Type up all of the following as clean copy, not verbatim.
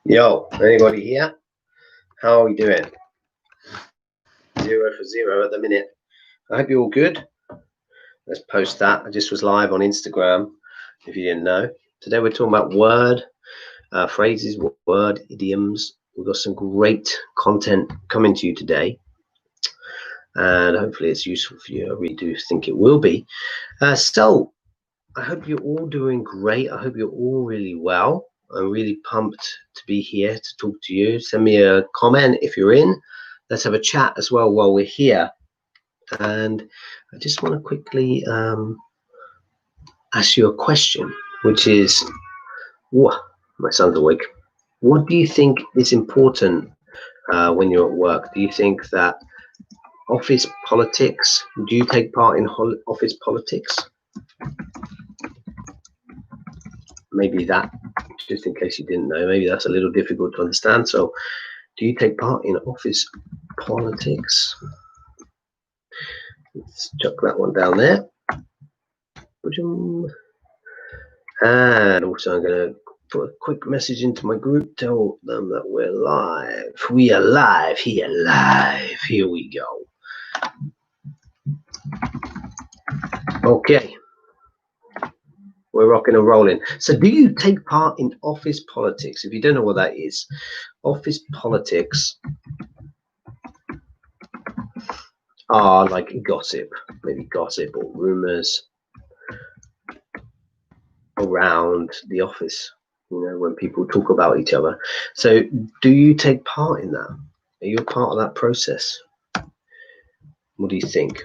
Yo, anybody here? How are we doing? 0 for 0 at the minute. I hope you're all good. Let's post that. I just was live on Instagram, if you didn't know. Today we're talking about word, phrases, word, idioms. We've got some great content coming to you today. And hopefully it's useful for you. I really do think it will be. So I hope you're all doing great. I hope you're all really well. I'm really pumped to be here to talk to you. Send me a comment if you're in. Let's have a chat as well while we're here. And I just want to quickly ask you a question, which is, what? My son's awake. What do you think is important when you're at work? Do you think that office politics, do you take part in office politics? Maybe that, just in case you didn't know, maybe that's a little difficult to understand. So do you take part in office politics? Let's chuck that one down there. And also I'm going to put a quick message into my group, tell them that we're live. We are live here, live. Here we go. Okay. We're rocking and rolling. So do you take part in office politics? If you don't know what that is, office politics are like gossip, maybe gossip or rumors around the office, you know, when people talk about each other. So do you take part in that? Are you a part of that process? What do you think?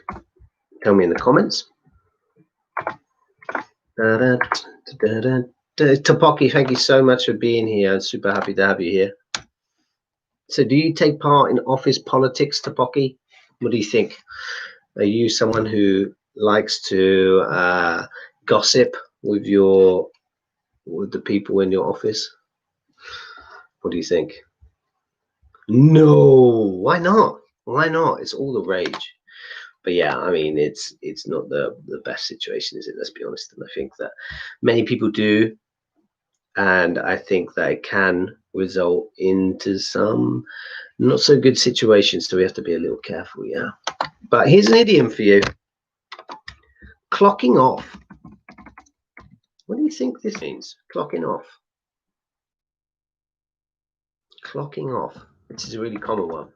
Tell me in the comments. Topoki, thank you so much for being here. I'm super happy to have you here. So do you take part in office politics, Topoki? What do you think? Are you someone who likes to gossip with the people in your office? What do you think? No, why not? Why not? It's all the rage. But yeah, I mean, it's not the best situation, is it? Let's be honest. And I think that many people do, and I think that it can result into some not so good situations. So we have to be a little careful, yeah. But here's an idiom for you: clocking off. What do you think this means? Clocking off. Clocking off. This is a really common one.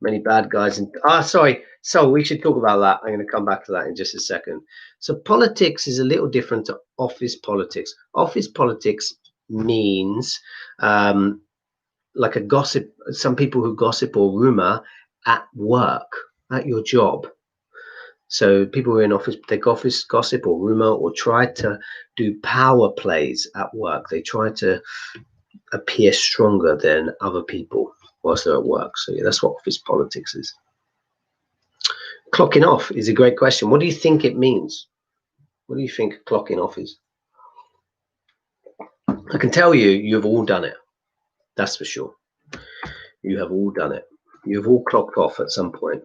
Many bad guys and sorry. So we should talk about that. I'm going to come back to that in just a second. So politics is a little different to office politics. Office politics means like a gossip. Some people who gossip or rumor at work, at your job. So people who are in office, they gossip or rumor or try to do power plays at work. They try to appear stronger than other people whilst they're at work. So yeah, that's what office politics is. Clocking off is a great question. What do you think it means? What do you think clocking off is? I can tell you, you've all done it. That's for sure. You have all done it. You've all clocked off at some point.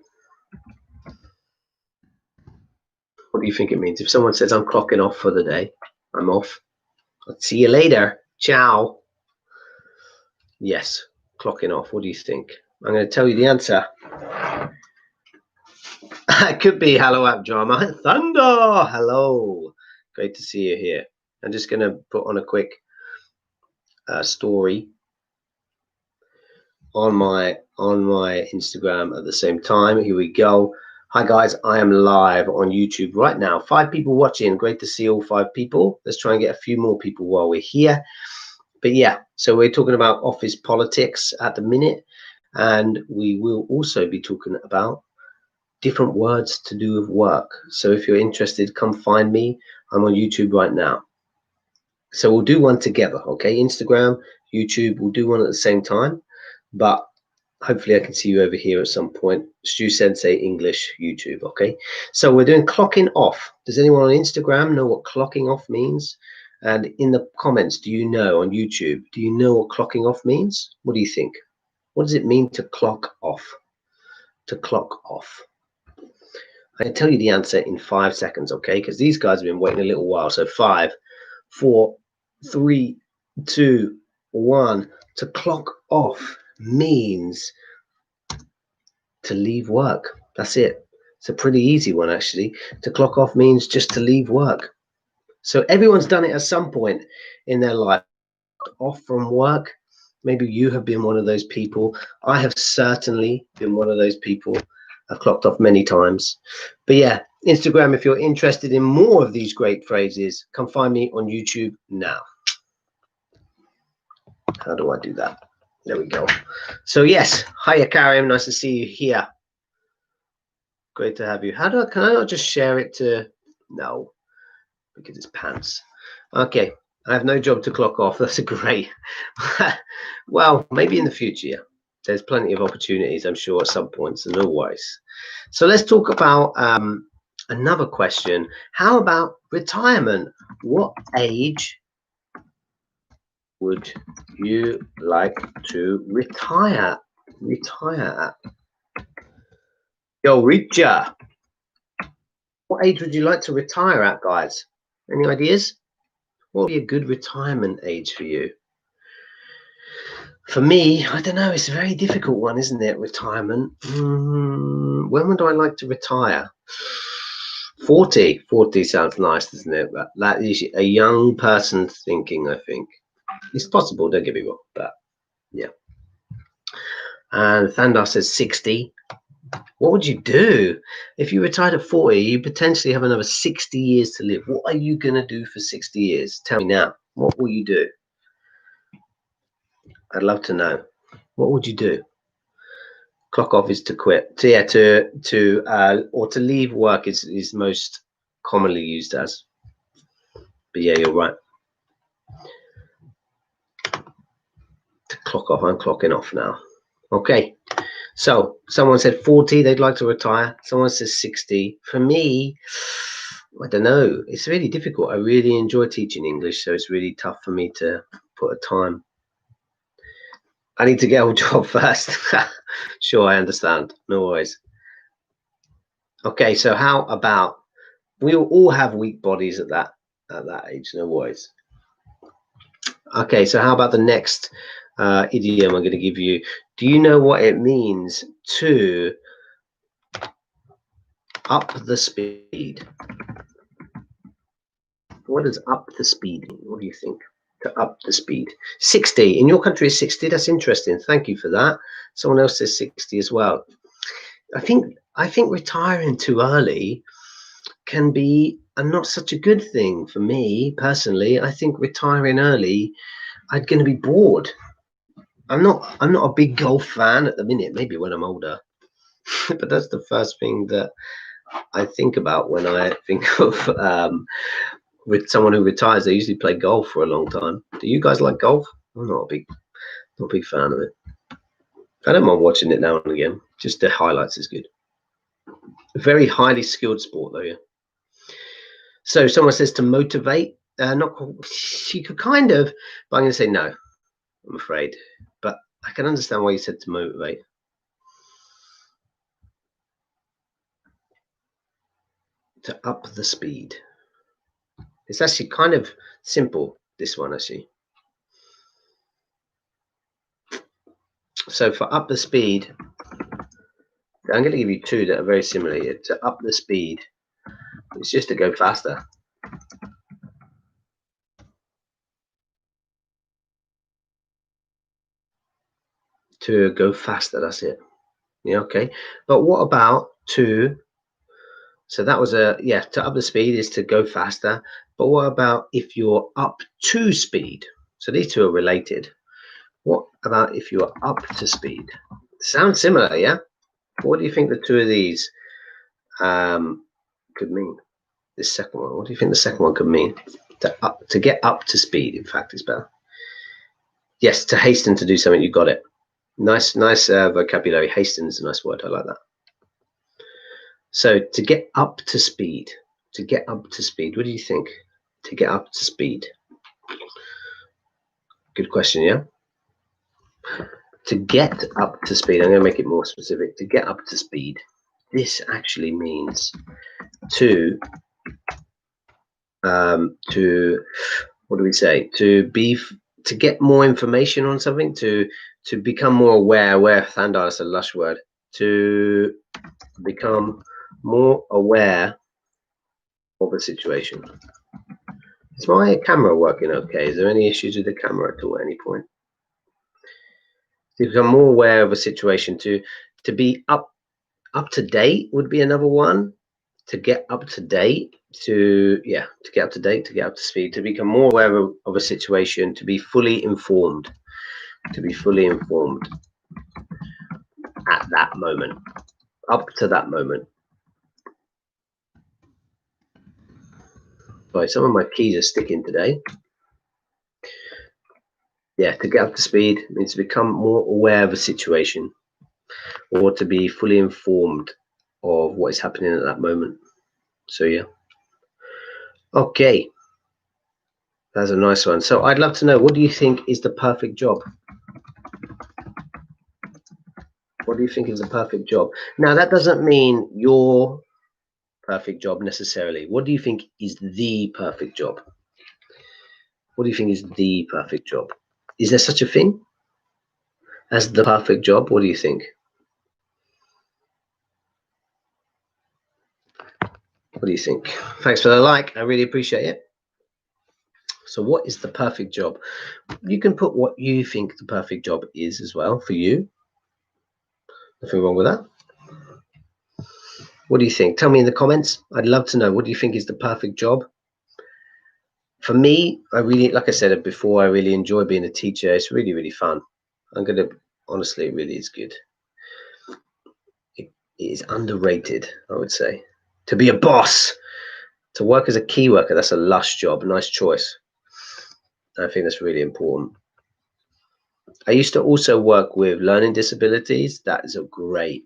What do you think it means? If someone says, I'm clocking off for the day, I'm off. I'll see you later. Ciao. Yes, clocking off. What do you think? I'm going to tell you the answer. It could be hello app drama. Thunder, hello. Great to see you here. I'm just going to put on a quick story on my Instagram at the same time. Here we go. Hi guys, I am live on YouTube right now. 5 people watching. Great to see all 5 people. Let's try and get a few more people while we're here. But yeah, so we're talking about office politics at the minute, and we will also be talking about different words to do with work. So if you're interested, come find me. I'm on YouTube right now. So we'll do one together, okay? Instagram, YouTube, we'll do one at the same time, but hopefully I can see you over here at some point. Stu Sensei English YouTube, okay? So we're doing clocking off. Does anyone on Instagram know what clocking off means? And in the comments, do you know on YouTube, do you know what clocking off means? What do you think? What does it mean to clock off? To clock off. I can tell you the answer in 5 seconds, okay? Because these guys have been waiting a little while. So 5, 4, 3, 2, 1. To clock off means to leave work. That's it. It's a pretty easy one, actually. To clock off means just to leave work. So everyone's done it at some point in their life. Off from work. Maybe you have been one of those people. I have certainly been one of those people. I've clocked off many times. But yeah, Instagram, if you're interested in more of these great phrases, come find me on YouTube now. How do I do that? There we go. So yes, hiya Karim, nice to see you here. Great to have you. Can I not just share it to? No, because it's pants. Okay, I have no job to clock off. That's a great. Well, maybe in the future. There's plenty of opportunities, I'm sure, at some points, and always. So let's talk about another question. How about retirement? What age would you like to retire at? Yo, Richa, what age would you like to retire at, guys? Any ideas? What would be a good retirement age for you? For me, I don't know. It's a very difficult one, isn't it? Retirement. When would I like to retire? 40. 40 sounds nice, doesn't it? But that is a young person's thinking, I think. It's possible, don't get me wrong, but yeah. And Thandar says 60. What would you do? If you retired at 40, you potentially have another 60 years to live. What are you going to do for 60 years? Tell me now. What will you do? I'd love to know. What would you do? Clock off is to quit. So yeah, or to leave work is most commonly used as. But yeah, you're right. To clock off, I'm clocking off now. Okay. So someone said 40, they'd like to retire. Someone says 60. For me, I don't know. It's really difficult. I really enjoy teaching English, so it's really tough for me to put a time. I need to get a job first. Sure, I understand. No worries. Okay, so how about we'll all have weak bodies at that age, no worries. Okay, so how about the next idiom I'm going to give you? Do you know what it means to up the speed? What does up the speed mean? What do you think? To up the speed. 60. In your country is 60. That's interesting. Thank you for that. Someone else says 60 as well. I think retiring too early can be not such a good thing for me personally. I think retiring early, I'm going to be bored. I'm not a big golf fan at the minute. Maybe when I'm older, but that's the first thing that I think about when I think of with someone who retires. They usually play golf for a long time. Do you guys like golf? I'm not a big fan of it. I don't mind watching it now and again. Just the highlights is good. A very highly skilled sport, though. Yeah. So someone says to motivate. Not she could kind of, but I'm going to say no. I'm afraid, but I can understand why you said to motivate. To up the speed. It's actually kind of simple, this one, actually. So for up the speed, I'm going to give you two that are very similar here. To up the speed, it's just to go faster. To go faster, that's it. Yeah, okay. But what about to, so that was to up the speed is to go faster. But what about if you're up to speed? So these two are related. What about if you're up to speed? Sounds similar, yeah? What do you think the two of these could mean? This second one. What do you think the second one could mean? To get up to speed, in fact, is better. Yes, to hasten to do something. You got it. Nice vocabulary. Hasten is a nice word. I like that. So to get up to speed. To get up to speed. What do you think? To get up to speed. Good question, yeah? To get up to speed. I'm going to make it more specific. To get up to speed. This actually means to what do we say? To to get more information on something, to become more aware, Thandar is a lush word, to become more aware of a situation. Is my camera working okay? Is there any issues with the camera at all at any point? To become more aware of a situation, to be up to date would be another one. To get up to date, to get up to date, to get up to speed, to become more aware of a situation, to be fully informed, at that moment, up to that moment. Right, some of my keys are sticking today. Yeah, to get up to speed means to become more aware of a situation, or to be fully informed of what is happening at that moment. So yeah. Okay. That's a nice one. So I'd love to know, what do you think is the perfect job? What do you think is the perfect job? Now, that doesn't mean your perfect job necessarily. What do you think is the perfect job? What do you think is the perfect job? Is there such a thing as the perfect job? What do you think? What do you think? Thanks for the like. I really appreciate it. So what is the perfect job? You can put what you think the perfect job is as well for you. Nothing wrong with that. What do you think? Tell me in the comments. I'd love to know, what do you think is the perfect job? For me, I really, like I said before, I really enjoy being a teacher. It's really, really fun. Honestly, it really is good. It is underrated, I would say. To be a boss, to work as a key worker, that's a lush job. Nice choice. I think that's really important. I used to also work with learning disabilities. That is a great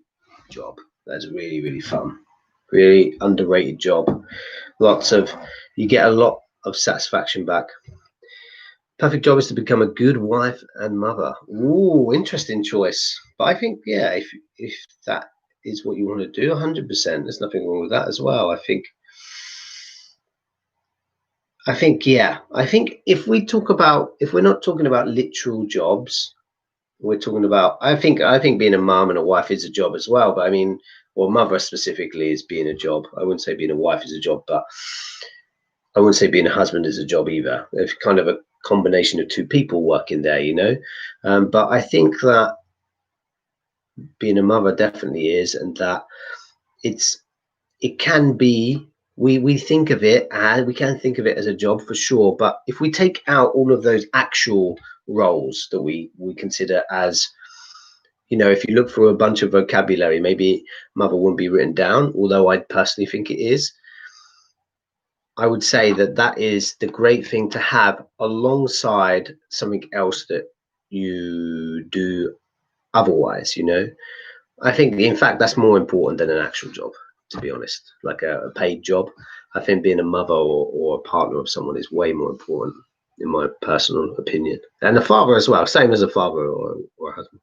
job. That's really, really fun. Really underrated job. You get a lot of satisfaction back. Perfect job is to become a good wife and mother. Ooh, interesting choice. But I think, yeah, if that is what you want to do, 100%, there's nothing wrong with that as well. I think, yeah. I think if we're not talking about literal jobs, we're talking about, I think being a mom and a wife is a job as well. But I mean, well, mother specifically is being a job. I wouldn't say being a wife is a job, but I wouldn't say being a husband is a job either. It's kind of a combination of two people working there, you know. But I think that being a mother definitely is, and that it can be. We think of it, and we can think of it as a job for sure. But if we take out all of those actual roles that we consider as, you know, if you look for a bunch of vocabulary, maybe mother wouldn't be written down, although I personally think it is. I would say that is the great thing to have alongside something else that you do otherwise, you know. I think, in fact, that's more important than an actual job, to be honest. Like a paid job. I think being a mother or a partner of someone is way more important, in my personal opinion. And a father as well, same as a father or a husband.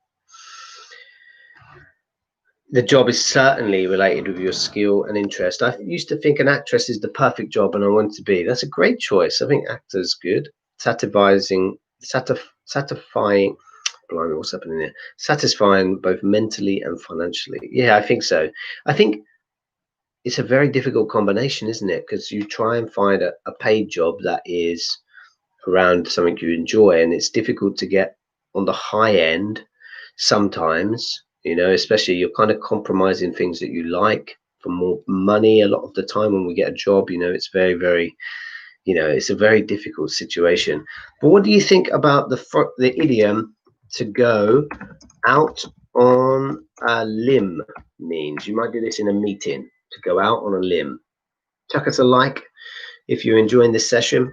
The job is certainly related with your skill and interest. I used to think an actress is the perfect job, and I want to be. That's a great choice. I think actor's good. Satisfying. Blimey, what's happening here? Satisfying both mentally and financially. Yeah, I think so. I think it's a very difficult combination, isn't it? Because you try and find a paid job that is around something you enjoy, and it's difficult to get on the high end sometimes, you know, especially you're kind of compromising things that you like for more money a lot of the time. When we get a job, you know, it's very, very, you know, it's a very difficult situation. But what do you think about the idiom to go out on a limb means? You might do this in a meeting, to go out on a limb. Chuck us a like if you're enjoying this session.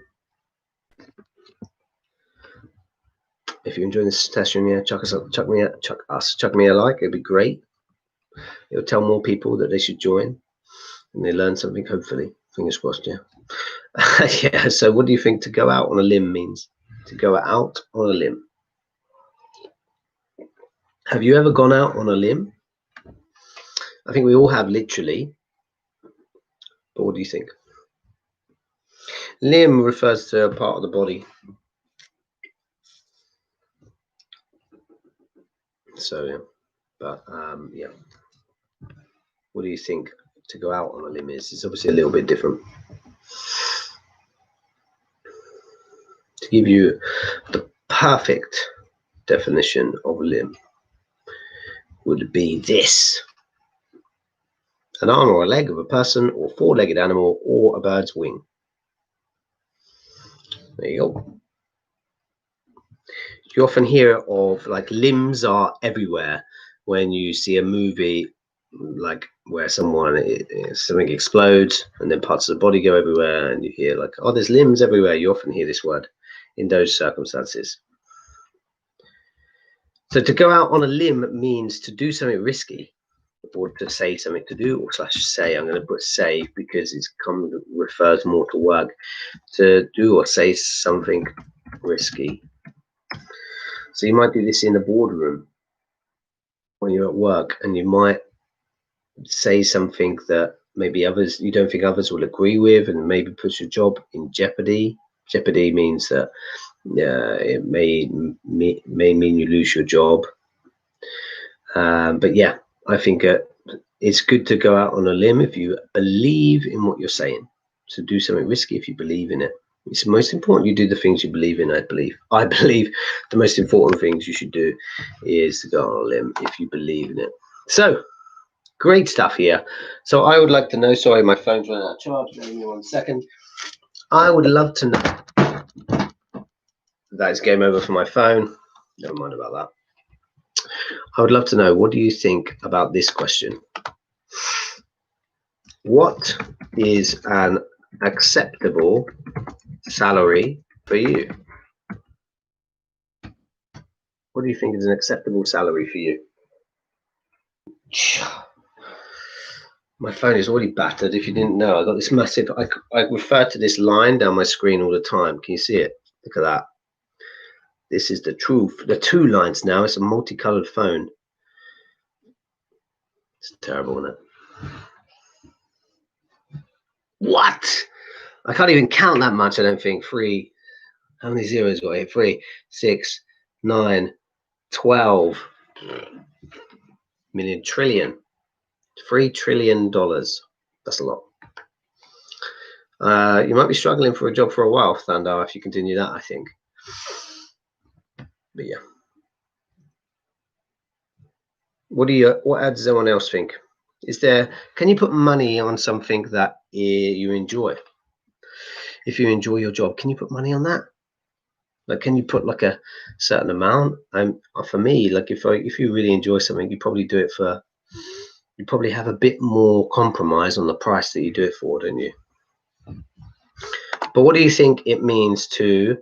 If you're enjoying this session, yeah, chuck me a like. It'd be great. It'll tell more people that they should join, and they learn something. Hopefully, fingers crossed. Yeah. Yeah. So, what do you think to go out on a limb means? To go out on a limb. Have you ever gone out on a limb? I think we all have, literally. But what do you think? Limb refers to a part of the body. So yeah, but yeah, what do you think to go out on a limb is? It's obviously a little bit different. To give you the perfect definition of a limb would be this: an arm or a leg of a person or four-legged animal or a bird's wing. There you go. You often hear of like limbs are everywhere when you see a movie like where something explodes and then parts of the body go everywhere, and you hear like, oh, there's limbs everywhere. You often hear this word in those circumstances. So to go out on a limb means to do something risky, or to say something to do, or slash say. I'm going to put say because it's refers more to work. To do or say something risky. So you might do this in a boardroom when you're at work, and you might say something that maybe you don't think others will agree with, and maybe puts your job in jeopardy. Jeopardy means that it may mean you lose your job. But yeah, I think it's good to go out on a limb if you believe in what you're saying. So do something risky if you believe in it. It's most important you do the things you believe in. I believe the most important things you should do is to go on a limb if you believe in it. So great stuff here. So I would like to know, sorry, my phone's running out of charge. Give me 1 second. I would love to know. That's game over for my phone. Never mind about that. I would love to know, what do you think about this question? What is an acceptable salary for you? What do you think is an acceptable salary for you? My phone is already battered. If you didn't know, I got this massive, I refer to this line down my screen all the time. Can you see it? Look at that. This is the two lines now. It's a multicolored phone. It's terrible, isn't it? What? I can't even count that much, I don't think. 3, how many zeros got here? 3, 6, 9, 12 million, trillion. $3 trillion. That's a lot. You might be struggling for a job for a while, Thunder, if you continue that, I think. But yeah. What does everyone else think? Can you put money on something that you enjoy? If you enjoy your job, can you put money on that? Like, can you put like a certain amount? For me, like if you really enjoy something, you probably do it for. You probably have a bit more compromise on the price that you do it for, don't you? But what do you think it means to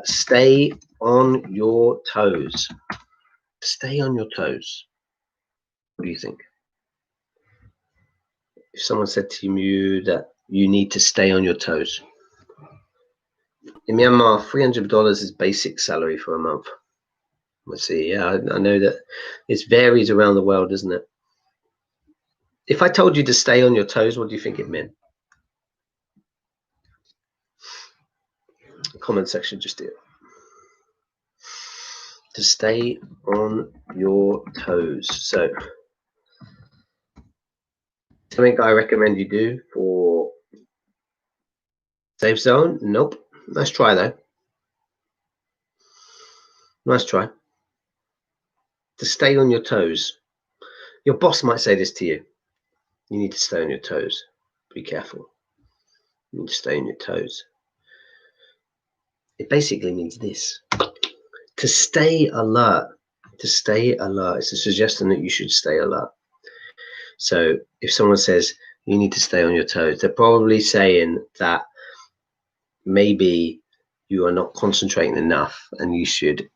stay on your toes? Stay on your toes. What do you think? If someone said to you that you need to stay on your toes. In Myanmar, $300 is basic salary for a month. Let's see. Yeah, I know that it varies around the world, doesn't it? If I told you to stay on your toes, what do you think it meant? Comment section just here. To stay on your toes. So, something I recommend you do for safe zone? Nope. Nice try though. Nice try. To stay on your toes. Your boss might say this to you. You need to stay on your toes. Be careful. You need to stay on your toes. It basically means this. To stay alert. To stay alert. It's a suggestion that you should stay alert. So if someone says you need to stay on your toes, they're probably saying that maybe you are not concentrating enough and you should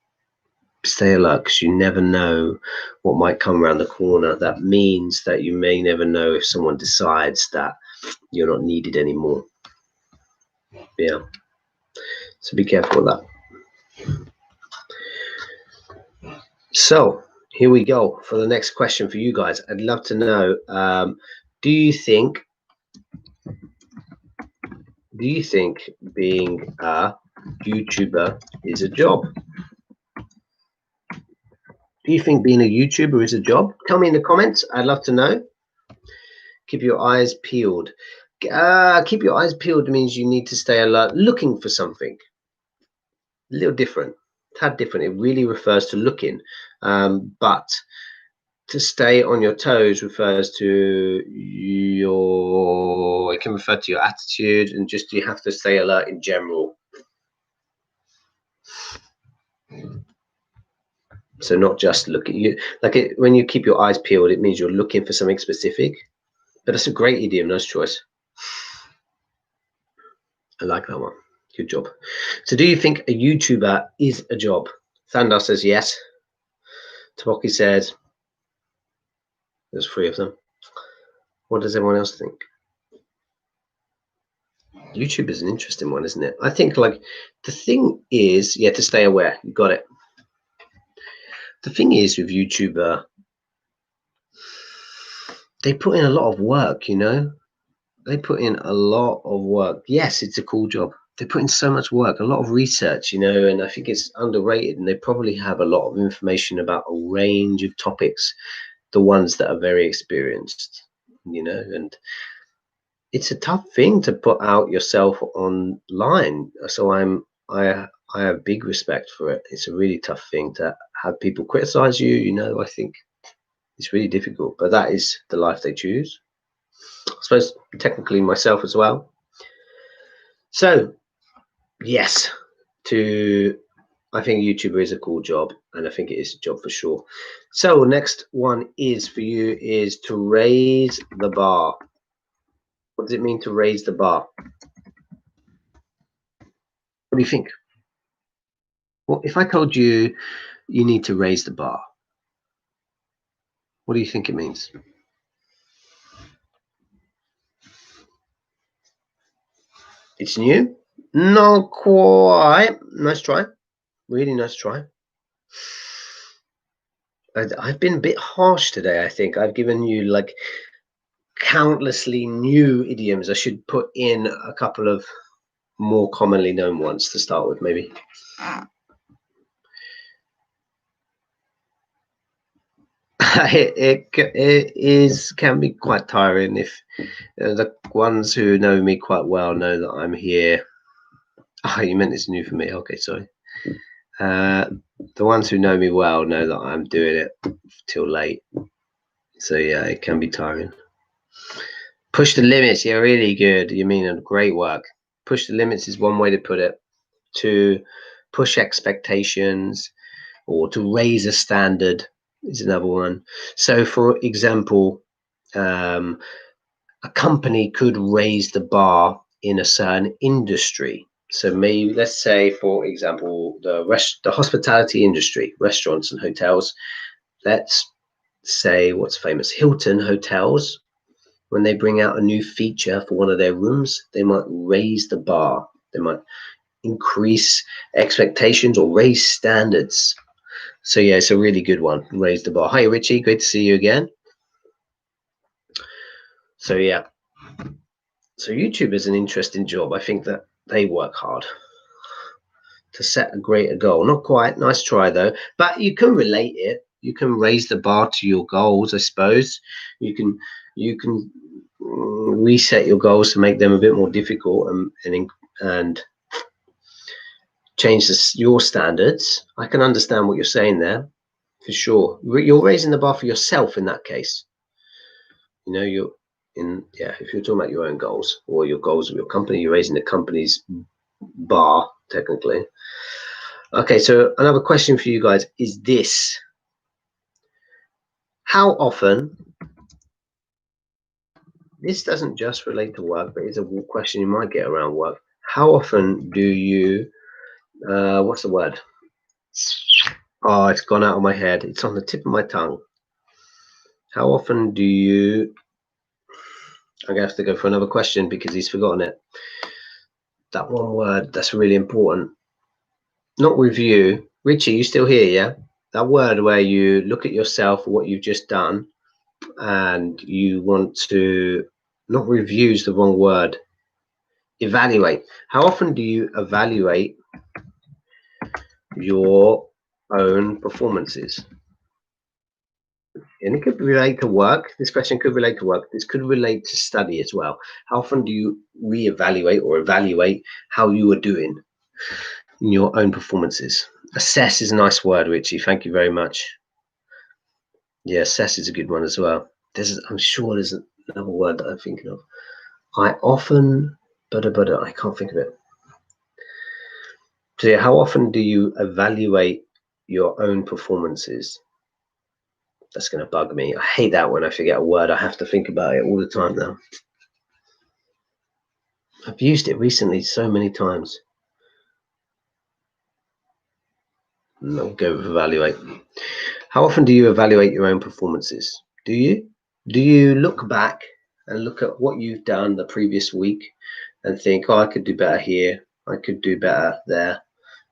stay alert because you never know what might come around the corner. That means that you may never know if someone decides that you're not needed anymore. Yeah. So be careful with that. So here we go for the next question for you guys. I'd love to know, do you think being a YouTuber is a job? Do you think being a YouTuber is a job? Tell me in the comments. I'd love to know. Keep your eyes peeled. Keep your eyes peeled means you need to stay alert, looking for something. A little different, a tad different. It really refers to looking, but to stay on your toes refers to your. It can refer to your attitude, and just you have to stay alert in general. So not just looking. You like it when you keep your eyes peeled. It means you're looking for something specific. But that's a great idiom. Nice choice. I like that one. Good job. So do you think a YouTuber is a job? Thandar says yes. Taboki says there's 3 of them. What does everyone else think? YouTube is an interesting one, isn't it? I think like the thing is, yeah, to stay aware. You got it. The thing is with YouTuber, they put in a lot of work, you know? They put in a lot of work. Yes, it's a cool job. They put in so much work, a lot of research, you know, and I think it's underrated. And they probably have a lot of information about a range of topics, the ones that are very experienced, you know, and it's a tough thing to put out yourself online. So I have big respect for it. It's a really tough thing to have people criticize you, you know. I think it's really difficult, but that is the life they choose. I suppose technically myself as well. So yes, I think YouTuber is a cool job, and I think it is a job for sure. So next one is for you is to raise the bar. What does it mean to raise the bar? What do you think? Well, if I told you you need to raise the bar, what do you think it means? It's new? Not quite. Nice try. Really nice try. I've been a bit harsh today, I think. I've given you like countlessly new idioms. I should put in a couple of more commonly known ones to start with, maybe. It can be quite tiring if the ones who know me quite well know that I'm here. Oh, you meant it's new for me. Okay, sorry. The ones who know me well know that I'm doing it till late. So yeah, it can be tiring. Push the limits. Yeah, really good. You mean great work. Push the limits is one way to put it. To push expectations or to raise a standard is another one. So for example, a company could raise the bar in a certain industry. So maybe let's say, for example, the hospitality industry, restaurants and hotels. Let's say what's famous, Hilton hotels. When they bring out a new feature for one of their rooms, they might raise the bar. They might increase expectations or raise standards. So yeah, it's a really good one. Raise the bar. Hi Richie, great to see you again. So yeah. So YouTube is an interesting job. I think that they work hard to set a greater goal. Not quite, nice try though, but you can relate it. You can raise the bar to your goals, I suppose. You can reset your goals to make them a bit more difficult and change your standards. I can understand what you're saying there, for sure. You're raising the bar for yourself in that case. You know, if you're talking about your own goals or your goals of your company, you're raising the company's bar technically. Okay, so another question for you guys is this: how often, this doesn't just relate to work, but it's a question you might get around work. How often do you what's the word? Oh, it's gone out of my head. It's on the tip of my tongue. How often do you, I'm gonna have to go for another question because he's forgotten it. That one word that's really important. Not review. Richie, you still here? Yeah, that word where you look at yourself, what you've just done, and you want to, not review is the wrong word, evaluate. How often do you evaluate your own performances? And it could relate to work. This question could relate to work. This could relate to study as well. How often do you reevaluate or evaluate how you are doing in your own performances? Assess is a nice word, Richie. Thank you very much. Yeah, assess is a good one as well. I'm sure there's another word that I'm thinking of. I often, but I can't think of it. So yeah, how often do you evaluate your own performances? That's going to bug me. I hate that when I forget a word. I have to think about it all the time now. I've used it recently so many times. I'll go with evaluate. How often do you evaluate your own performances? Do you look back and look at what you've done the previous week and think, oh, I could do better here, I could do better there,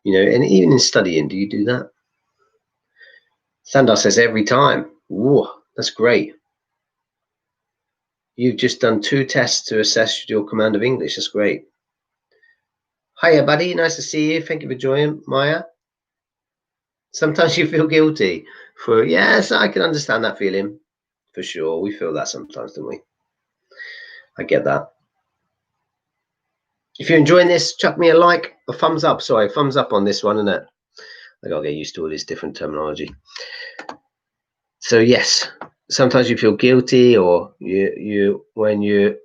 and even in studying, do you do that? Sandar says every time. Whoa, that's great. You've just done 2 tests to assess your command of English. That's great. Hiya, buddy. Nice to see you. Thank you for joining, Maya. Sometimes you feel guilty for, yes, I can understand that feeling. For sure. We feel that sometimes, don't we? I get that. If you're enjoying this, chuck me a like, a thumbs up. Sorry, thumbs up on this one, isn't it? I gotta get used to all this different terminology. So yes, sometimes you feel guilty, or when you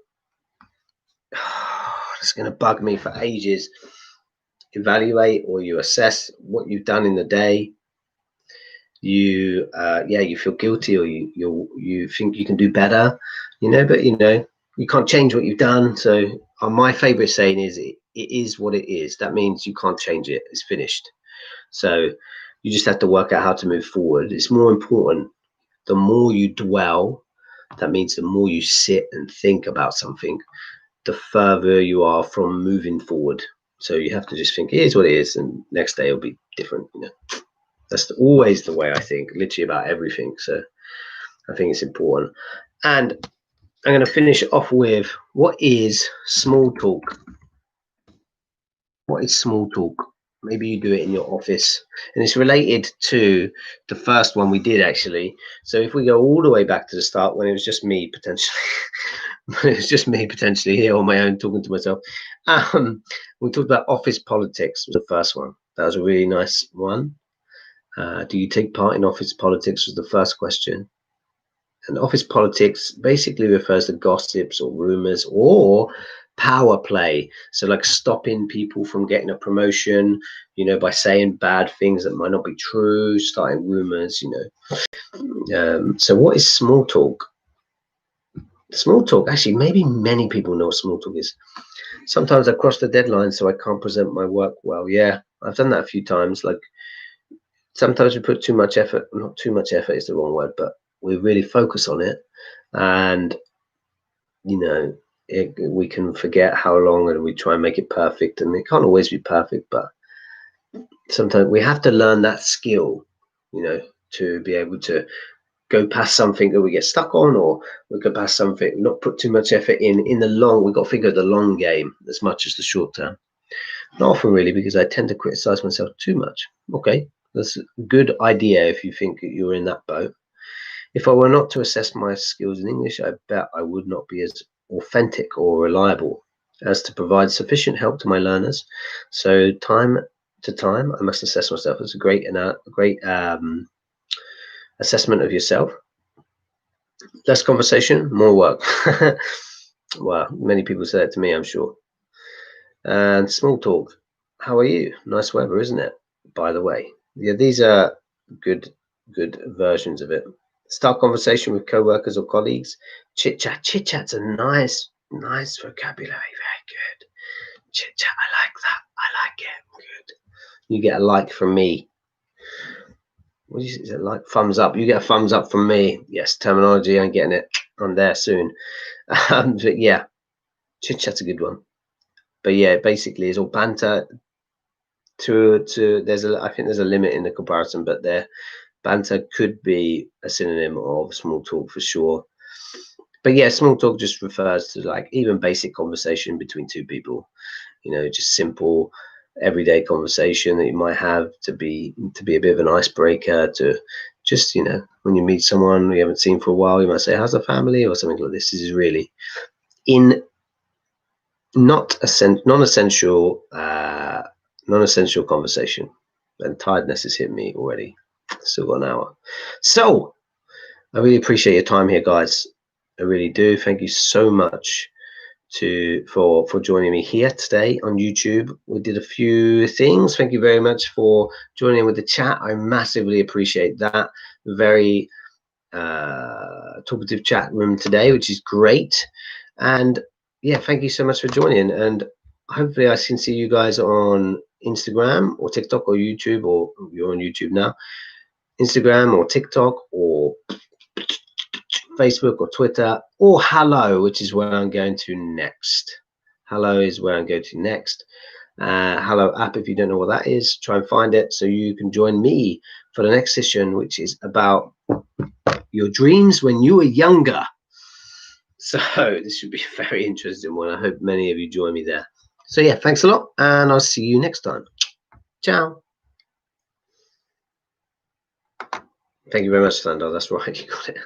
it's going to bug me for ages. Evaluate or you assess what you've done in the day. You feel guilty, or you think you can do better, but you can't change what you've done. So my favorite saying is, it is what it is. That means you can't change it. It's finished. So you just have to work out how to move forward. It's more important. The more you dwell, that means the more you sit and think about something, the further you are from moving forward. So you have to just think, it is what it is, and next day will be different. That's always the way I think, literally about everything. So I think it's important. And I'm going to finish off with, what is small talk? What is small talk? Maybe you do it in your office, and it's related to the first one we did, actually. So if we go all the way back to the start, when it was just me potentially here on my own talking to myself, we talked about office politics. Was the first one. That was a really nice one. Do you take part in office politics? Was the first question. And office politics basically refers to gossips or rumors or power play. So like stopping people from getting a promotion, by saying bad things that might not be true, starting rumors, So what is small talk? Small talk, actually, maybe many people know what small talk is. Sometimes I cross the deadline, so I can't present my work well. Yeah, I've done that a few times. Like, sometimes we put too much effort. Not too much effort is the wrong word, but we really focus on it, and we can forget how long, and we try and make it perfect, and it can't always be perfect, but sometimes we have to learn that skill, to be able to go past something that we get stuck on, or we go past something, not put too much effort in the long. We've got to figure the long game as much as the short term. Not often, really, because I tend to criticize myself too much. Okay, that's a good idea if you think you're in that boat. If I were not to assess my skills in English, I bet I would not be as authentic or reliable as to provide sufficient help to my learners. So time to time, I must assess myself. It's a great assessment of yourself. Less conversation, more work. Well, many people say that to me, I'm sure. And small talk. How are you? Nice weather, isn't it? By the way, yeah, these are good versions of it. Start conversation with co-workers or colleagues. Chit chat. Chit chat's a nice vocabulary. Very good. Chit chat. I like that. I like it. Good. You get a like from me. What is it? Like thumbs up? You get a thumbs up from me. Yes, terminology. I'm getting it. I'm there soon. But yeah, chit chat's a good one. But yeah, basically, it's all banter. I think there's a limit in the comparison, but banter could be a synonym of small talk for sure. But yeah, small talk just refers to like even basic conversation between two people, just simple everyday conversation that you might have, to be a bit of an icebreaker, to just, you know, when you meet someone you haven't seen for a while, you might say, how's the family, or something like this. This is really in non-essential conversation. And tiredness has hit me already. Still got an hour. So I really appreciate your time here, guys. I really do. Thank you so much for joining me here today on YouTube. We did a few things. Thank you very much for joining in with the chat. I massively appreciate that. Very talkative chat room today, which is great. And yeah, thank you so much for joining. And hopefully I can see you guys on Instagram or TikTok or YouTube, or you're on YouTube now, Instagram or TikTok or Facebook or Twitter, or Hello, which is where I'm going to next. Hello is where I'm going to next. Hello app, if you don't know what that is, try and find it so you can join me for the next session, which is about your dreams when you were younger. So this should be a very interesting one. I hope many of you join me there. So yeah, thanks a lot, and I'll see you next time. Ciao. Thank you very much, Sandor. That's right, you got it.